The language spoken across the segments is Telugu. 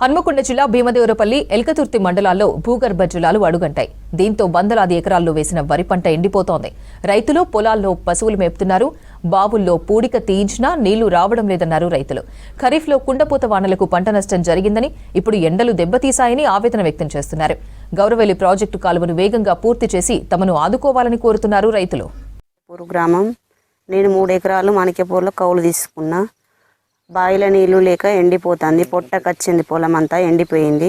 హన్మకొండ జిల్లా భీమదేవరపల్లి ఎల్కతుర్తి మండలాల్లో భూగర్భ జలాలు అడుగంటాయి. దీంతో వందలాది ఎకరాల్లో వేసిన వరి పంట ఎండిపోతోంది. రైతులు పొలాల్లో పశువులు మేపుతున్నారు. బావుల్లో పూడిక తీయించినా నీళ్లు రావడం లేదన్నారు రైతులు. ఖరీఫ్లో కుండపోత వానలకు పంట నష్టం జరిగిందని, ఇప్పుడు ఎండలు దెబ్బతీశాయని ఆవేదన వ్యక్తం చేస్తున్నారు. గౌరవెల్లి ప్రాజెక్టు కాలువను వేగంగా పూర్తి చేసి తమను ఆదుకోవాలని కోరుతున్నారు రైతులు. గ్రామం నేను 3 ఎకరాలు మాణిక్యపూర్లో కౌలు తీసుకున్నా. బావిల నీళ్లు లేక ఎండిపోతుంది. పొట్టకొచ్చింది, పొలం అంతా ఎండిపోయింది.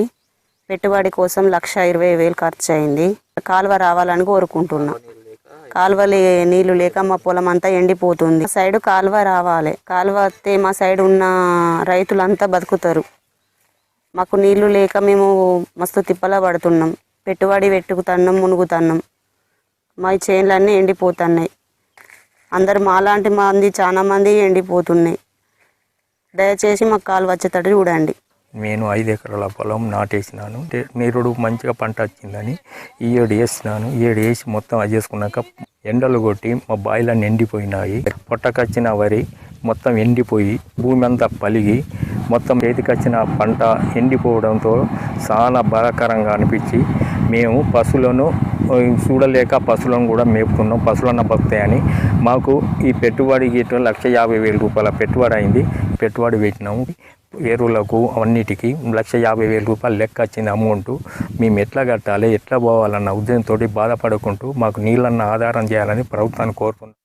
పెట్టుబడి కోసం 1,20,000 ఖర్చు అయింది. కాలువ రావాలని కోరుకుంటున్నా. కాలువ నీళ్లు లేక మా పొలం అంతా ఎండిపోతుంది. సైడ్ కాలువ రావాలి. కాలువ వస్తే మా సైడ్ ఉన్న రైతులంతా బతుకుతారు. మాకు నీళ్లు లేక మేము మస్తు తిప్పలా పడుతున్నాం. పెట్టుబడి పెట్టుకుతున్నాం, మునుగుతున్నాం. మా చేనులన్నీ ఎండిపోతున్నాయి. అందరు మాలాంటి మంది చాలా మంది ఎండిపోతున్నాయి. దయచేసి మాకు కాలు వచ్చేటట్టు చూడండి. నేను 5 ఎకరాల పొలం నాటేసినాను. నీరుడు మంచిగా పంట వచ్చిందని ఈ ఏడు వేసినాను. ఈ ఏడు వేసి మొత్తం అది చేసుకున్నాక ఎండలు కొట్టి మా బాయిలన్నీ ఎండిపోయినాయి. పొట్టకొచ్చిన వరి మొత్తం ఎండిపోయి భూమి అంతా పలిగి మొత్తం చేతికొచ్చిన పంట ఎండిపోవడంతో చాలా బాధాకరంగా అనిపించి మేము పశువులను చూడలేక పశువులను కూడా మేపుకున్నాం. పశువులన్న బతాయని మాకు ఈ పెట్టుబడికి 1,50,000 రూపాయల పెట్టుబడి అయింది. పెట్టుబడి పెట్టినాము. ఎరువులకు అన్నిటికీ 1,50,000 రూపాయలు లెక్క వచ్చింది అమౌంట్. మేము ఎట్లా కట్టాలి, ఎట్లా పోవాలన్న ఉద్దేశంతో బాధపడుకుంటూ మాకు నీళ్ళన్న ఆధారం చేయాలని ప్రభుత్వాన్ని కోరుకుంటున్నాం.